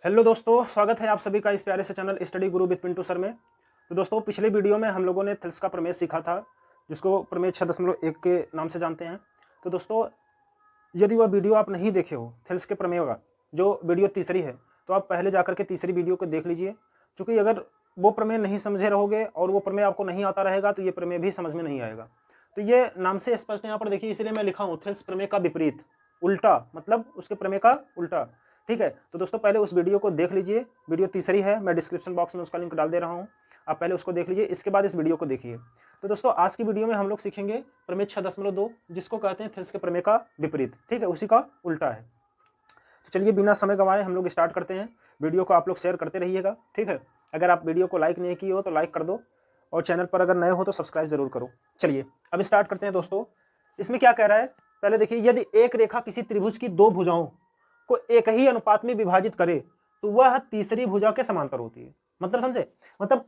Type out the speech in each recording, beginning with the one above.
Hello दोस्तों, स्वागत है आप सभी का इस प्यारे से channel study Guru with Pintu sir में। तो दोस्तों, पिछले वीडियो में हम लोगों ने थेल्स का प्रमेय सीखा था, जिसको प्रमेय 6.1 के नाम से जानते हैं। तो दोस्तों, यदि वह वीडियो आप नहीं देखे हो थेल्स के प्रमेय का, जो वीडियो तीसरी है, तो आप पहले जाकर के तीसरी वीडियो को देख लीजिए। क्योंकि अगर वो प्रमेय नहीं समझे रहोगे और वो प्रमेय आपको नहीं आता रहेगा तो ये प्रमेय भी समझ में नहीं आएगा। तो ये नाम से स्पष्ट यहाँ पर देखिए, इसलिए मैं लिखा हूँ थेल्स प्रमेय का विपरीत, उल्टा, मतलब उसके प्रमेय का उल्टा। ठीक है, तो दोस्तों पहले उस वीडियो को देख लीजिए। वीडियो तीसरी है, मैं डिस्क्रिप्शन बॉक्स में उसका लिंक डाल दे रहा हूँ, आप पहले उसको देख लीजिए, इसके बाद इस वीडियो को देखिए। तो दोस्तों, आज की वीडियो में हम लोग सीखेंगे प्रमेय 6.2, जिसको कहते हैं थेल्स के प्रमेय का विपरीत। ठीक है, उसी का उल्टा है। तो चलिए बिना समय गंवाए हम लोग स्टार्ट करते हैं। वीडियो को आप लोग शेयर करते रहिएगा। ठीक है, अगर आप वीडियो को लाइक नहीं किए हो तो लाइक कर दो, और चैनल पर अगर नए हो तो सब्सक्राइब जरूर करो। चलिए अब स्टार्ट करते हैं दोस्तों। इसमें क्या कह रहा है, पहले देखिए, यदि एक रेखा किसी त्रिभुज की दो भुजाओं को एक ही अनुपात में विभाजित करे तो वह तीसरी भुजा के समांतर होती है। मतलब समझे, मतलब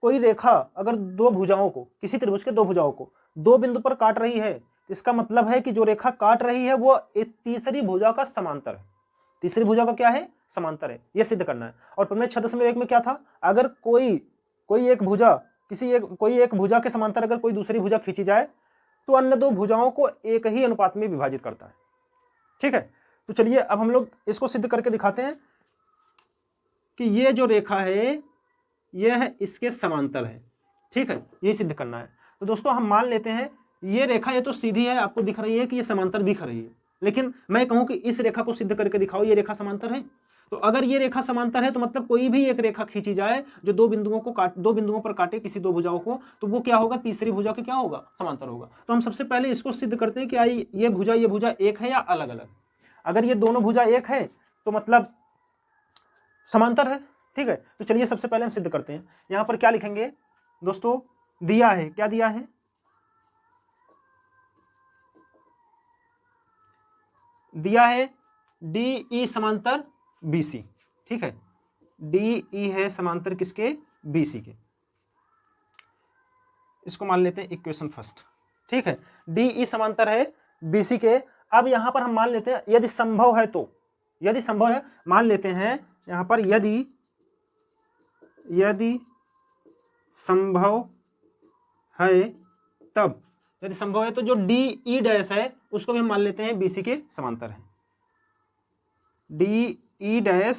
कोई रेखा अगर दो भुजाओं को, किसी त्रिभुज के दो भुजाओं को दो बिंदु पर काट रही है, इसका मतलब है कि जो रेखा काट रही है वो एक तीसरी भुजा का समांतर है। तीसरी भुजा का क्या है? समांतर है। यह सिद्ध करना है। और प्रमेय 6.1 में क्या था, अगर कोई एक भुजा के समांतर अगर कोई दूसरी भुजा खींची जाए तो अन्य दो भुजाओं को एक ही अनुपात में विभाजित करता है। ठीक है, तो चलिए अब हम लोग इसको सिद्ध करके दिखाते हैं कि ये जो रेखा है यह इसके समांतर है। ठीक है, ये सिद्ध करना है। तो दोस्तों हम मान लेते हैं ये रेखा ये तो सीधी है, आपको दिख रही है कि ये समांतर दिख रही है, लेकिन मैं कहूं कि इस रेखा को सिद्ध करके दिखाओ ये रेखा समांतर है। तो अगर ये रेखा समांतर है तो मतलब कोई भी एक रेखा खींची जाए जो दो बिंदुओं पर काटे किसी दो भुजाओं को, तो वो क्या होगा? तीसरी भुजा के क्या होगा? समांतर होगा। तो हम सबसे पहले इसको सिद्ध करते हैं कि ये भुजा एक है या अलग अलग। अगर ये दोनों भुजा एक है तो मतलब समांतर है। ठीक है, तो चलिए सबसे पहले हम सिद्ध करते हैं। यहां पर क्या लिखेंगे दोस्तों? दिया है, क्या दिया है? दिया है DE समांतर BC। ठीक है, DE है समांतर किसके? BC के। इसको मान लेते हैं इक्वेशन फर्स्ट। ठीक है, DE समांतर है BC के। अब यहां पर हम मान लेते हैं यदि संभव है तो, यदि संभव है, मान लेते हैं यहां पर यदि संभव है तब, यदि संभव है तो जो DE डैश है उसको भी हम मान लेते हैं BC के समांतर है। DE डैश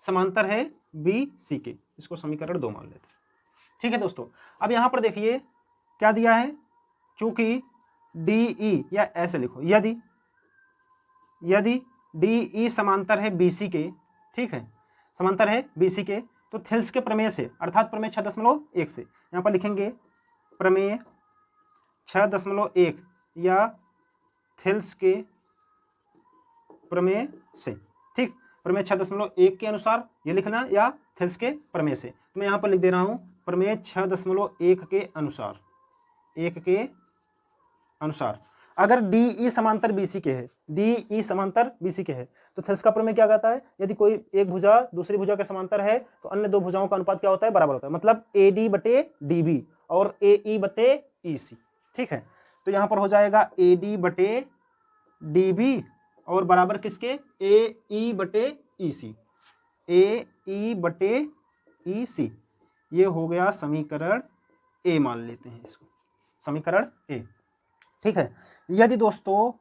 समांतर है BC के, इसको समीकरण 2 मान लेते हैं। ठीक है दोस्तों, अब यहां पर देखिए क्या दिया है, चूंकि DE, या ऐसे लिखो, यदि DE समांतर है BC के, ठीक है, समांतर है BC के, तो थेल्स के प्रमेय से, अर्थात प्रमेय 6.1 से, यहां पर लिखेंगे प्रमेय 6.1 या थेल्स के प्रमेय से। ठीक, प्रमेय 6.1 के अनुसार ये लिखना, या थेल्स के प्रमेय से। तो मैं यहां पर लिख दे रहा हूं प्रमेय 6.1 के अनुसार, एक के अनुसार अगर DE समांतर BC के है, DE समांतर BC के है, तो थेल्स का प्रमेय क्या कहता है? यदि कोई एक भुजा दूसरी भुजा के समांतर है तो अन्य दो भुजाओं का अनुपात क्या होता है? बराबर होता है। मतलब AD बटे DB और AE बटे EC। ठीक है, तो यहां पर हो जाएगा AD बटे DB और बराबर किसके? AE बटे EC, AE बटे EC। ये हो गया समीकरण A, मान लेते हैं इसको समीकरण A। ठीक है, यदि दोस्तों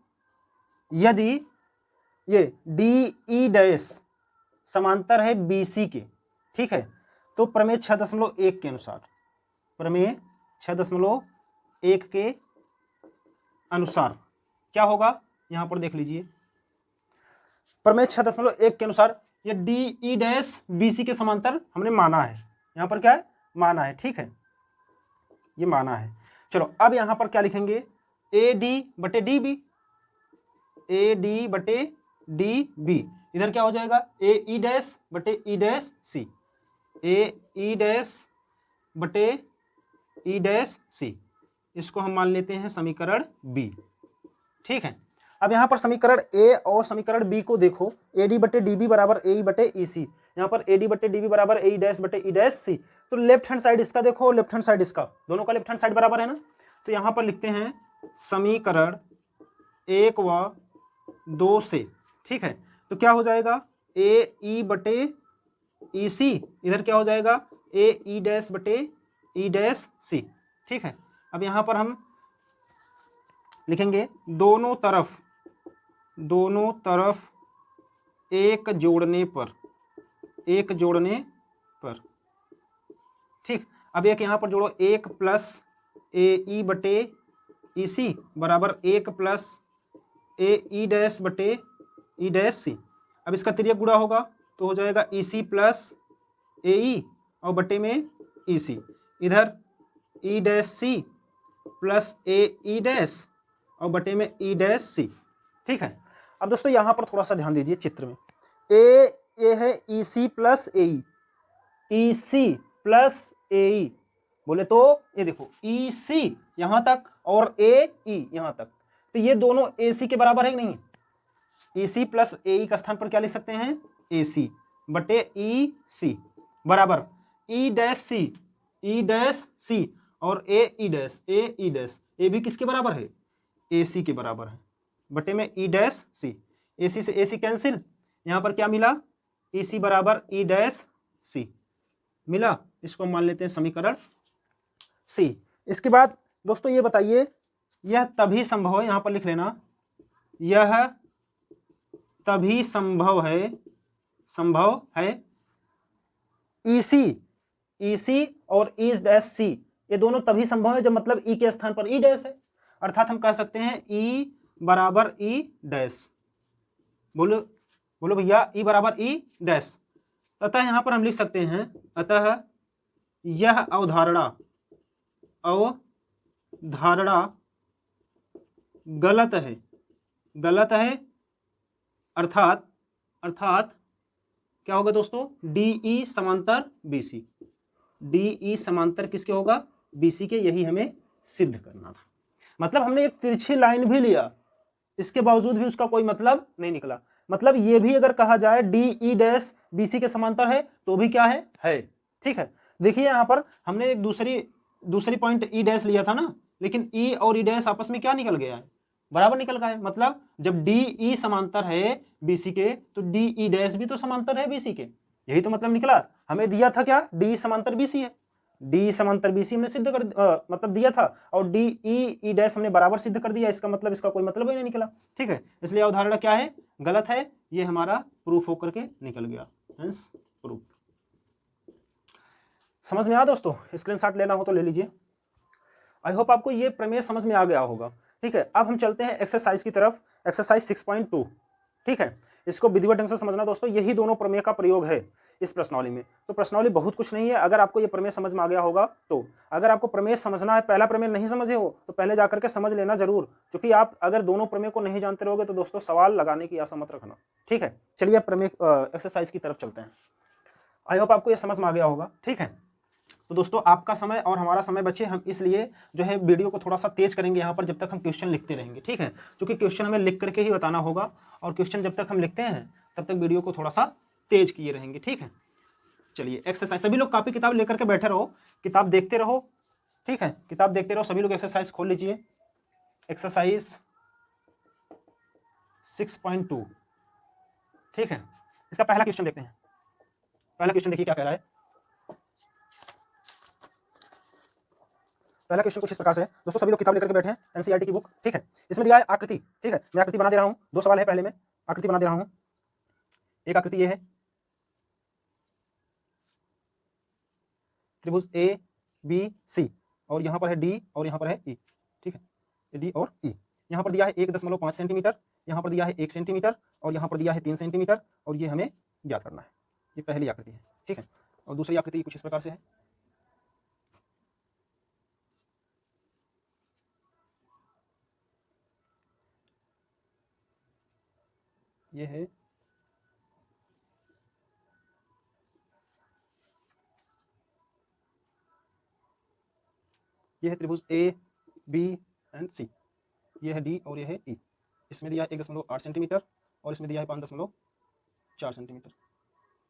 यदि ये DE डैश समांतर है BC के, ठीक है, तो प्रमेय 6.1 के अनुसार, प्रमेय 6.1 के अनुसार क्या होगा? यहां पर देख लीजिए, प्रमेय 6.1 के अनुसार ये DE डैश BC के समांतर हमने माना है। यहां पर क्या है? माना है। ठीक है, ये माना है। चलो अब यहां पर क्या लिखेंगे? AD बटे DB, AD बटे DB, इधर क्या हो जाएगा? AE डैश बटे E dash C, AE dash बटे E डैश C, इसको हम मान लेते हैं समीकरण B। ठीक है, अब यहां पर समीकरण A और समीकरण B को देखो, AD बटे DB बराबर AE बटे EC, यहां पर AD बटे DB बराबर AE डैश बटे E डैश C। तो लेफ्ट हैंड साइड इसका देखो, लेफ्ट हैंड साइड इसका, दोनों का लेफ्ट हैंड साइड बराबर है ना। तो यहां पर लिखते हैं समीकरण 1 व 2 से। ठीक है, तो क्या हो जाएगा? ए ई बटे ई सी, इधर क्या हो जाएगा ए ई डैश बटे ई डैश सी। ठीक है, अब यहाँ पर हम लिखेंगे दोनों तरफ एक जोड़ने पर। ठीक, अब एक यहाँ पर जोड़ो, 1 प्लस ए ई बटे ई सी बराबर 1 प्लस ए ई डैश बटे ई डैश सी। अब इसका तिर्यक गुणा होगा तो हो जाएगा ई सी प्लस ए ई और बटे में ई सी, इधर ई डैश सी प्लस ए ई डैश और बटे में ई डैश सी। ठीक है, अब दोस्तों यहाँ पर थोड़ा सा ध्यान दीजिए चित्र में, ए है ई सी प्लस ए ई सी प्लस ए ई, बोले तो ये देखो ई सी यहाँ तक और ए ई यहाँ तक, तो ये दोनों ए सी के बराबर है कि नहीं। ई सी प्लस ए ई का स्थान पर क्या लिख सकते हैं, ए सी बटे ई सी बराबर ई डैश सी और ए ई डैश, ए भी किसके बराबर है, ए सी के बराबर है, बटे में ई डैश सी। ए सी से ए सी कैंसिल, यहाँ पर क्या मिला, ई सी बराबर ई डैश सी मिला, इसको मान लेते हैं समीकरण सी। इसके बाद दोस्तों ये बताइए, यह तभी संभव है, यहाँ पर लिख लेना, यह तभी संभव है ई सी और ई डैश सी, ये दोनों तभी संभव है जब मतलब ई के स्थान पर ई डैश है, अर्थात हम कह सकते हैं ई बराबर ई डैश। बोलो भैया, ई बराबर ई डैश। अतः यहां पर हम लिख सकते हैं, अतः यह अवधारणा गलत है, अर्थात क्या होगा दोस्तों, डीई समांतर बीसी, डीई समांतर किसके होगा, बीसी के, यही हमें सिद्ध करना था। मतलब हमने एक तिरछी लाइन भी लिया, इसके बावजूद भी उसका कोई मतलब नहीं निकला। मतलब ये भी अगर कहा जाए डीई डैश बीसी के समांतर है तो भी क्या है। ठीक है, देखिए यहाँ पर हमने एक दूसरी पॉइंट ई डैश लिया था ना, लेकिन ई और ई डैश आपस में क्या निकल गया है, बराबर निकल गया है। मतलब जब डीई समांतर है बीसी के तो डीई डैश भी तो समांतर है बीसी के, यही तो मतलब निकला। हमें दिया था क्या, डी समांतर बीसी है, डी समांतर बीसी हमने सिद्ध कर मतलब दिया था, और डी ई डैश हमने बराबर सिद्ध कर दिया, इसका मतलब इसका कोई मतलब ही नहीं निकला। ठीक है, इसलिए अवधारणा क्या है, गलत है, ये हमारा प्रूफ होकर के निकल गया, हेंस प्रूफ। समझ में आया दोस्तों, स्क्रीनशॉट लेना हो तो ले लीजिए। आई होप आपको ये प्रमेय समझ में आ गया होगा। ठीक है, अब हम चलते हैं एक्सरसाइज की तरफ, एक्सरसाइज 6.2। ठीक है, इसको विधिवत ढंग से समझना दोस्तों, यही दोनों प्रमेय का प्रयोग है इस प्रश्नावली में। तो प्रश्नावली बहुत कुछ नहीं है, अगर आपको ये प्रमेय समझ में आ गया होगा तो। अगर आपको प्रमेय समझना है, पहला प्रमेय नहीं समझे हो तो पहले जाकर के समझ लेना जरूर, क्योंकि आप अगर दोनों प्रमेय को नहीं जानते रहोगे तो दोस्तों सवाल लगाने की आशा मत रखना। ठीक है, चलिए प्रमेय एक्सरसाइज की तरफ चलते हैं। आई होप आपको ये समझ में आ गया होगा। ठीक है, तो दोस्तों आपका समय और हमारा समय बचे, हम इसलिए जो है वीडियो को थोड़ा सा तेज करेंगे यहाँ पर, जब तक हम क्वेश्चन लिखते रहेंगे। ठीक है, क्योंकि क्वेश्चन हमें लिख करके ही बताना होगा, और क्वेश्चन जब तक हम लिखते हैं तब तक वीडियो को थोड़ा सा तेज किए रहेंगे। ठीक है, चलिए एक्सरसाइज, सभी लोग कॉपी किताब लेकर के बैठे रहो, किताब देखते रहो। ठीक है, किताब देखते रहो, सभी लोग एक्सरसाइज खोल लीजिए, एक्सरसाइज 6.2। ठीक है, इसका पहला क्वेश्चन देखते हैं। पहला क्वेश्चन देखिए क्या कह रहा है। पहला क्वेश्चन कुछ इस प्रकार से है दोस्तों, सभी लोग किताब लेकर के बैठे हैं, एनसीईआरटी की बुक। ठीक है, इसमें दिया है आकृति। ठीक है, मैं आकृति बना दे रहा हूं, दो सवाल है, पहले में आकृति बना दे रहा हूं। एक आकृति ये है, त्रिभुज ए बी सी, और यहाँ पर है डी और यहाँ पर है ई। ठीक है, डी और ई। यहाँ पर दिया है 1.5 सेंटीमीटर, यहाँ पर दिया है 1 सेंटीमीटर, और यहाँ पर दिया है 3 सेंटीमीटर, और ये हमें ज्ञात करना है। ये पहली आकृति है। ठीक है, और दूसरी आकृति कुछ इस प्रकार से है। ये है त्रिभुज ए बी एंड सी, ये है डी और ये है ई। इसमें दिया है 1.8 सेंटीमीटर, और इसमें दिया है 5.4 सेंटीमीटर।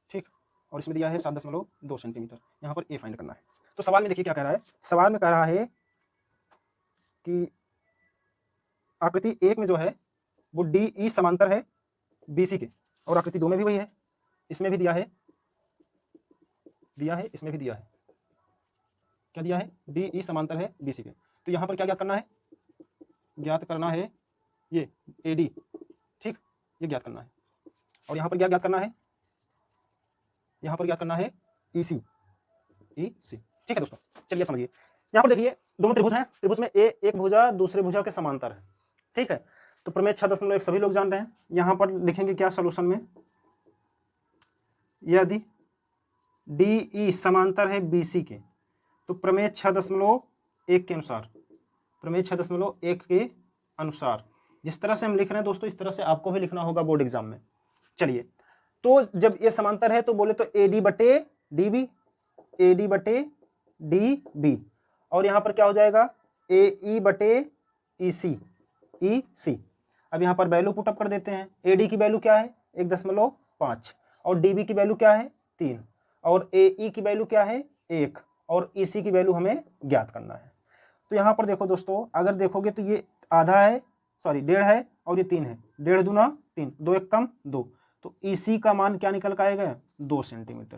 ठीक, और इसमें दिया है 7.2 सेंटीमीटर। यहाँ पर ए फाइंड करना है। तो सवाल में देखिए क्या कह रहा है, सवाल में कह रहा है कि आकृति 1 में जो है वो डी ई समांतर है बी सी के, और आकृति 2 में भी वही है। इसमें भी दिया है, इसमें भी दिया है, क्या दिया है, डी ई समांतर है बी सी के। तो यहाँ पर क्या ज्ञात करना है, ज्ञात करना है ये ए डी, ठीक, ये ज्ञात करना है। और यहाँ पर क्या ज्ञात करना है, यहाँ पर ज्ञात करना है ई सी, ठीक है दोस्तों। चलिए अब समझिए, यहाँ पर देखिए दोनों त्रिभुज हैं, त्रिभुज में ए एक भुजा दूसरे भुजा के समांतर है, ठीक है। तो प्रमेय 6.1 सभी लोग जान रहे हैं। यहाँ पर लिखेंगे क्या सॉल्यूशन में, यदि डी ई समांतर है बी सी के तो प्रमेय 6.1 के अनुसार, प्रमेय 6.1 के अनुसार जिस तरह से हम लिख रहे हैं दोस्तों, इस तरह से आपको भी लिखना होगा बोर्ड एग्जाम में। चलिए, तो जब ये समांतर है तो बोले तो ए डी बटे डी बी, ए डी बटे डी बी, और यहाँ पर क्या हो जाएगा, ए ई बटे ई सी, ई सी। अब यहाँ पर वैल्यू पुटअप कर देते हैं। ए डी की वैल्यू क्या है 1.5 और डी बी की वैल्यू क्या है 3 और ए ई की वैल्यू क्या है 1 और ई सी की वैल्यू हमें ज्ञात करना है। तो यहाँ पर देखो दोस्तों, अगर देखोगे तो ये आधा है, सॉरी 1.5 है और ये 3 है, 1.5 दूना 3, 2 1 कम 2, तो ई सी का मान क्या निकल कर आएगा 2 सेंटीमीटर,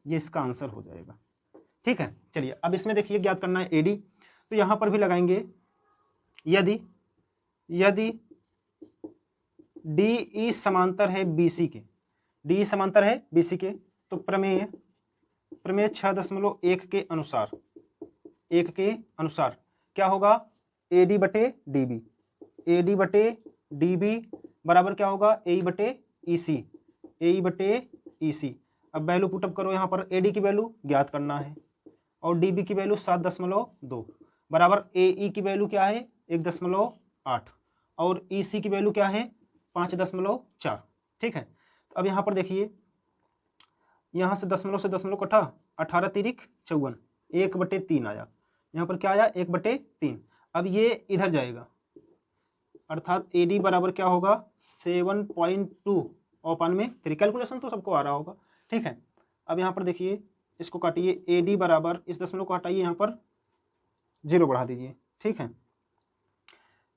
ये इसका आंसर हो जाएगा, ठीक है। चलिए अब इसमें देखिए ज्ञात करना है ए डी, तो यहाँ पर भी लगाएंगे यदि डी ई समांतर है बी सी के, डी ई समांतर है बी सी के, तो प्रमेय 6.1 के अनुसार, 1 के अनुसार क्या होगा, ए डी बटे डी बी, ए डी बटे डी बी बराबर क्या होगा, ए ई बटे ई सी, ए ई बटे ई सी। अब वैल्यू पुटअप करो, यहाँ पर ए डी की वैल्यू ज्ञात करना है और डी बी की वैल्यू 7.2 बराबर ए ई की वैल्यू क्या है 1.8 और ई सी की वैल्यू क्या है 5.4, ठीक है। तो अब यहाँ पर देखिए, यहाँ से दशमलव कटा, 18 तिरिक 54, 1/3 आया, यहाँ पर क्या आया 1/3। अब ये इधर जाएगा, अर्थात ए डी बराबर क्या होगा 7.2 और 3, कैलकुलेशन तो सबको आ रहा होगा, ठीक है। अब यहाँ पर देखिए, इसको काटिए, ए डी बराबर इस दशमलव को हटाइए, यहाँ पर 0 बढ़ा दीजिए, ठीक है,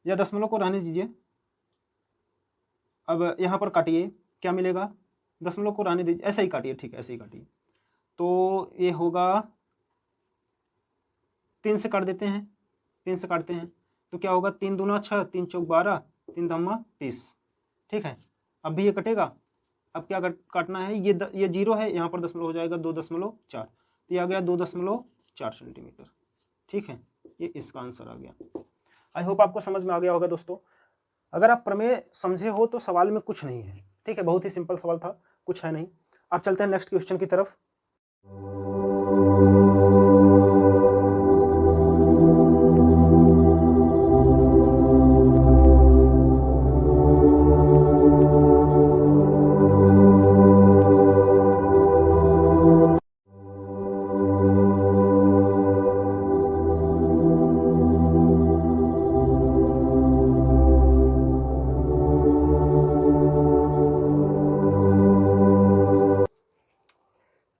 या दशमलव को रहने दीजिए। अब यहाँ पर काटिए, क्या मिलेगा, दशमलव को रहने दीजिए, ऐसे ही काटिए, ठीक है, ऐसे ही काटिए। तो ये होगा 3 से काट देते हैं, 3 से काटते हैं तो क्या होगा, 3 दूना 6, 3 चौक 12, 3 धम्मा 30, ठीक है। अब भी ये कटेगा, अब क्या काटना है, ये 0 है, यहाँ पर दशमलव हो जाएगा 2.4, तो ये आ गया 2.4 सेंटीमीटर, ठीक है। ये इसका आंसर आ गया। आई होप आपको समझ में आ गया होगा दोस्तों। अगर आप प्रमेय समझे हो तो सवाल में कुछ नहीं है, ठीक है, बहुत ही सिंपल सवाल था, कुछ है नहीं। अब चलते हैं नेक्स्ट क्वेश्चन की तरफ।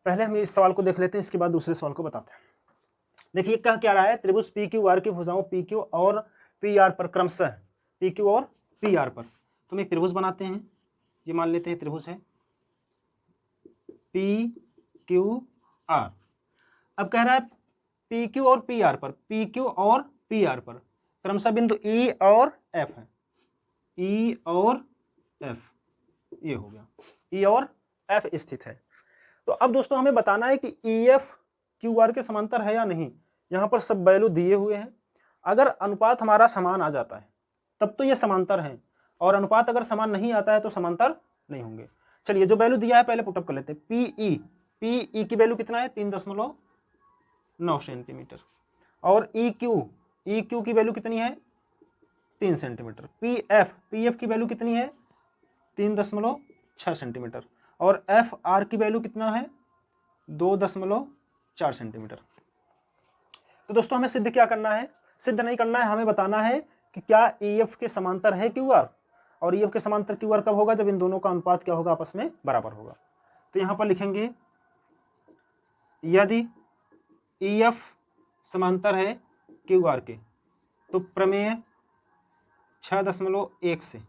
पहले हम इस सवाल को देख लेते हैं, इसके बाद दूसरे सवाल को बताते हैं। देखिए क्या रहा है, त्रिभुज पी क्यू आर की भुजाओं पी क्यू और पी आर पर क्रमशः, पी क्यू और पी आर पर, तो हम एक त्रिभुज बनाते हैं, ये मान लेते हैं त्रिभुज है पी क्यू आर। अब कह रहा है पी क्यू और पी आर पर, पी क्यू और पी आर पर क्रमशः बिंदु ई और एफ है, ई और एफ, ये हो गया, ई और एफ स्थित है। तो अब दोस्तों हमें बताना है कि ई एफ क्यू आर के समांतर है या नहीं। यहाँ पर सब वैल्यू दिए हुए हैं, अगर अनुपात हमारा समान आ जाता है तब तो ये समांतर हैं, और अनुपात अगर समान नहीं आता है तो समांतर नहीं होंगे। चलिए जो वैल्यू दिया है पहले पुटअप कर लेते हैं। पी ई की वैल्यू कितना है 3.9 सेंटीमीटर, और ई क्यू की वैल्यू कितनी है 3 सेंटीमीटर। पी एफ की वैल्यू कितनी है 3.6 सेंटीमीटर, और एफ आर की वैल्यू कितना है 2.4 सेंटीमीटर। तो दोस्तों हमें सिद्ध क्या करना है, सिद्ध नहीं करना है, हमें बताना है कि क्या ई एफ के समांतर है क्यू आर, और ई एफ के समांतर क्यू आर कब होगा, जब इन दोनों का अनुपात क्या होगा, आपस में बराबर होगा। तो यहाँ पर लिखेंगे यदि ई एफ समांतर है क्यू आर के तो प्रमेय 6.1 से,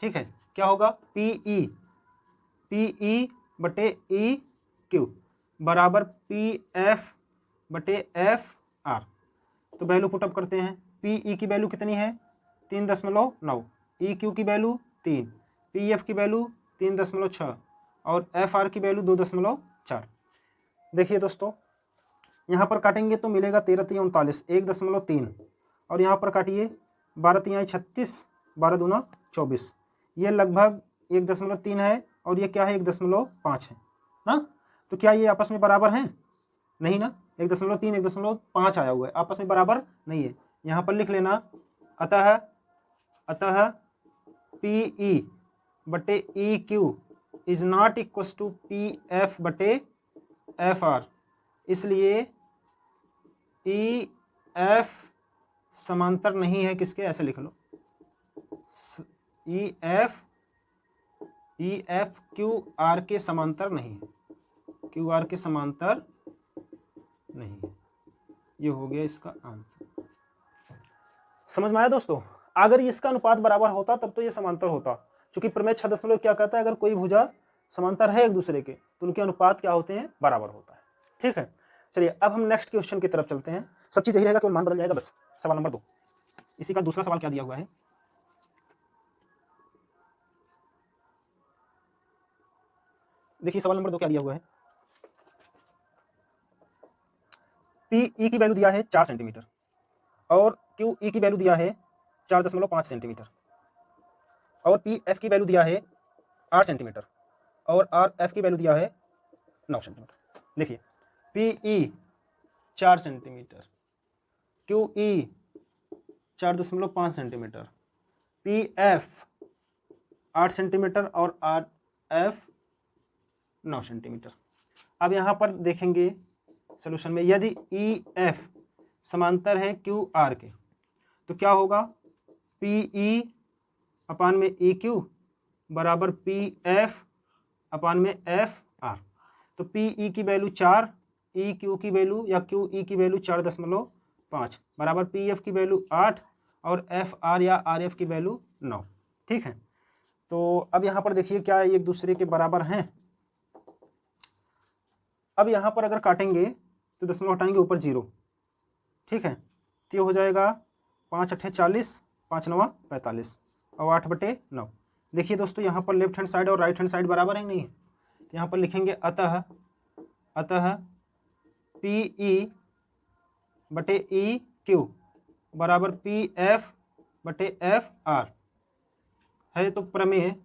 ठीक है, क्या होगा, पी ई बटे ई क्यू बराबर पी एफ बटे एफ आर। तो वैल्यू पुटअप करते हैं। पी ई की वैल्यू कितनी है 3.9, ई क्यू की वैल्यू 3, पी एफ की वैल्यू 3.6 और एफ आर की वैल्यू 2.4। देखिए दोस्तों, यहाँ पर काटेंगे तो मिलेगा 13 3 39, 1.3 और यहाँ पर काटिए 12 3 36, 12 दूना 24। ये लगभग 1.3 है और ये क्या है 1.5 है ना। तो क्या ये आपस में बराबर हैं? नहीं ना, 1.3 1.5 आया हुआ है, आपस में बराबर नहीं है। यहाँ पर लिख लेना अतः पी ई बटे E Q is not equal to P F बटे एफ आर। इसलिए ई एफ समांतर नहीं है किसके, ऐसे लिख लो, ई एफ क्यू आर के समांतर नहीं है, क्यू आर के समांतर नहीं है। ये हो गया इसका आंसर। समझ में आया दोस्तों? अगर इसका अनुपात बराबर होता तब तो ये समांतर होता, क्योंकि प्रमेय 6 क्या कहता है, अगर कोई भुजा समांतर है एक दूसरे के तो उनके अनुपात क्या होते हैं, बराबर होता है। ठीक है, चलिए अब हम नेक्स्ट क्वेश्चन की तरफ चलते हैं। सब चीज यही रहेगा, केवल मान बदल जाएगा बस। सवाल नंबर 2, इसी का दूसरा सवाल क्या दिया हुआ है, देखिए सवाल नंबर 2 क्या दिया हुआ है। पी ई की वैल्यू दिया है 4 सेंटीमीटर और क्यू ई की वैल्यू दिया है 4.5 सेंटीमीटर और पी एफ की वैल्यू दिया है 8 सेंटीमीटर और आर एफ की वैल्यू दिया है 9 सेंटीमीटर। देखिए P E 4 centimetre, Q E 4.5 centimetre, P F 8 centimetre और आर एफ 9 सेंटीमीटर। अब यहाँ पर देखेंगे सॉल्यूशन में, यदि ई एफ समांतर है क्यू आर के तो क्या होगा, पी ई अपान में ई क्यू बराबर पी एफ अपान में एफ आर। तो पी ई की वैल्यू 4, ई क्यू की वैल्यू या क्यू ई की वैल्यू 4.5 बराबर पी एफ की वैल्यू 8 और एफ आर या आर एफ की वैल्यू 9। ठीक है, तो अब यहाँ पर देखिए क्या एक दूसरे के बराबर हैं। अब यहाँ पर अगर काटेंगे तो दशमलव हटाएंगे ऊपर 0। ठीक है, तो ये हो जाएगा 5 8 40, 5 9 45 और 8/9। देखिए दोस्तों, यहाँ पर लेफ्ट हैंड साइड और राइट हैंड साइड बराबर है नहीं है, तो यहाँ पर लिखेंगे अतः पी ई बटे ई क्यू बराबर पी एफ बटे एफ आर है। तो प्रमेय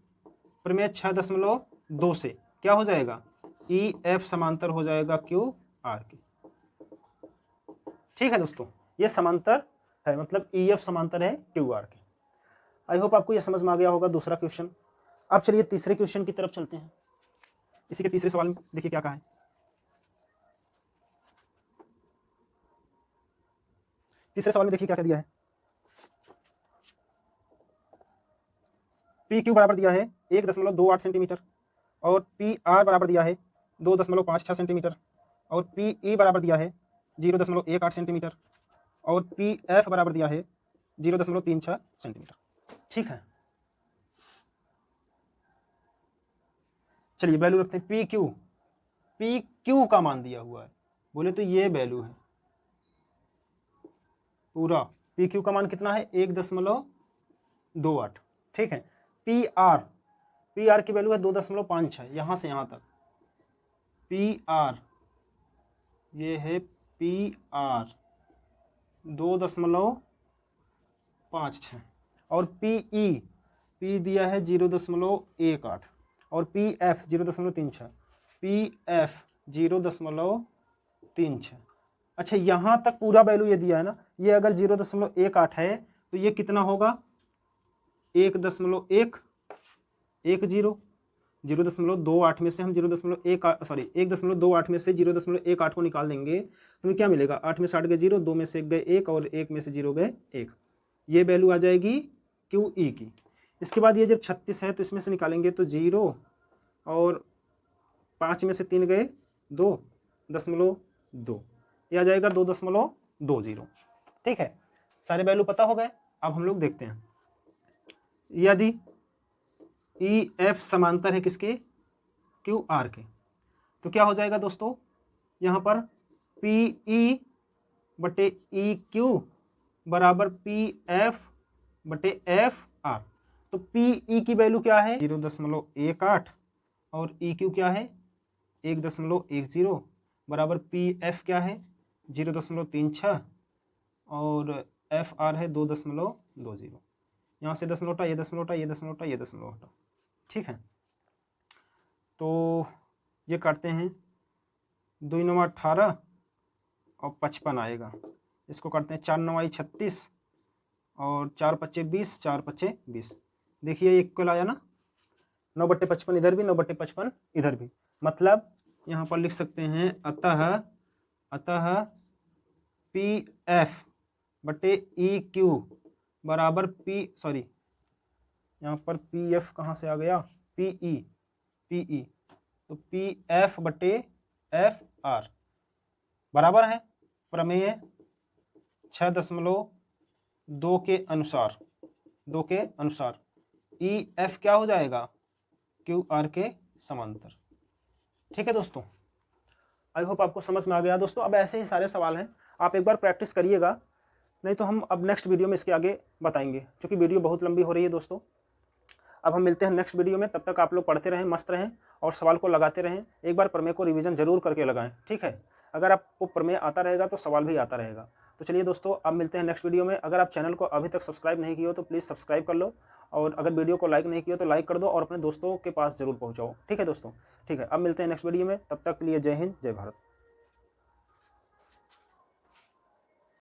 6.2 से क्या हो जाएगा, ई एफ समांतर हो जाएगा क्यू आर के। ठीक है दोस्तों, ये समांतर है, मतलब ई एफ समांतर है क्यू आर के। आई होप आपको ये समझ में आ गया होगा दूसरा क्वेश्चन। अब चलिए तीसरे क्वेश्चन की तरफ चलते हैं। इसी के तीसरे सवाल में देखिए क्या कहा है। तीसरे सवाल में देखिए क्या दिया है, पी क्यू बराबर दिया है 1.28 सेंटीमीटर और पी आर बराबर दिया है 2.56 सेंटीमीटर और पी ई बराबर दिया है 0.18 सेंटीमीटर और पी एफ बराबर दिया है 0.36 सेंटीमीटर। ठीक है, चलिए वैल्यू रखते हैं। पी क्यू का मान दिया हुआ है, बोले तो ये वैल्यू है पूरा। पी क्यू का मान कितना है 1.28। ठीक है, पी आर की वैल्यू है 2.56, यहाँ से यहाँ तक पी आर, ये है पी आर 2.56 और पी दिया है 0.18 और पी एफ 0.36, पी एफ 0.36। अच्छा, यहाँ तक पूरा वैल्यू ये दिया है ना, ये अगर 0.18 है तो ये कितना होगा 1.10, 0.28 में से हम 1.28 में से 0.18 को निकाल देंगे तो क्या मिलेगा, 8 में से 8 गए 0, 2 में से 1 गए 1 और 1 में से 0 गए 1। ये वैल्यू आ जाएगी क्यू ई की। इसके बाद ये जब 36 है तो इसमें से निकालेंगे तो 0 और 5 में से 3 गए 2.2, ये आ जाएगा 2.20। ठीक है, सारे वैल्यू पता हो गए। अब हम लोग देखते हैं, यदि ई एफ समांतर है किसके, क्यू आर के, तो क्या हो जाएगा दोस्तों, यहाँ पर पी ई बटे ई क्यू बराबर पी एफ बटे एफ आर। तो पी ई की वैल्यू क्या है 0.18 और ई क्यू क्या है 1.10 बराबर पी एफ क्या है 0.36 और एफ आर है 2.20। यहाँ से 10 नोटा, ये 10 नोटा, ये 10 नोटा, ये 10 नोटा, ठीक है। तो ये काटते हैं, 2 9 18 और 55 आएगा। इसको काटते हैं 4 9 36 और 4 5 20, 4 5 20। देखिए इक्वल आया ना, 9/55 इधर भी, 9/55 इधर भी। मतलब यहाँ पर लिख सकते हैं अतः पी एफ बटे ई क्यू बराबर यहाँ पर पी एफ कहाँ से आ गया, पी ई। तो पी एफ बटे एफ आर बराबर है प्रमेय 6.2 के अनुसार ई एफ क्या हो जाएगा क्यू आर के समांतर। ठीक है दोस्तों, आई होप आपको समझ में आ गया दोस्तों। अब ऐसे ही सारे सवाल हैं, आप एक बार प्रैक्टिस करिएगा, नहीं तो हम अब नेक्स्ट वीडियो में इसके आगे बताएंगे, क्योंकि वीडियो बहुत लंबी हो रही है दोस्तों। अब हम मिलते हैं नेक्स्ट वीडियो में, तब तक आप लोग पढ़ते रहें, मस्त रहें और सवाल को लगाते रहें। एक बार प्रमेय को रिवीजन जरूर करके लगाएं, ठीक है। अगर आपको प्रमेय आता रहेगा तो सवाल भी आता रहेगा। तो चलिए दोस्तों, अब मिलते हैं नेक्स्ट वीडियो में। अगर आप चैनल को अभी तक सब्सक्राइब नहीं किया हो तो प्लीज़ सब्सक्राइब कर लो, और अगर वीडियो को लाइक नहीं किया तो लाइक कर दो और अपने दोस्तों के पास जरूर पहुँचाओ, ठीक है दोस्तों। ठीक है, अब मिलते हैं नेक्स्ट वीडियो में, तब तक के लिए जय हिंद, जय भारत।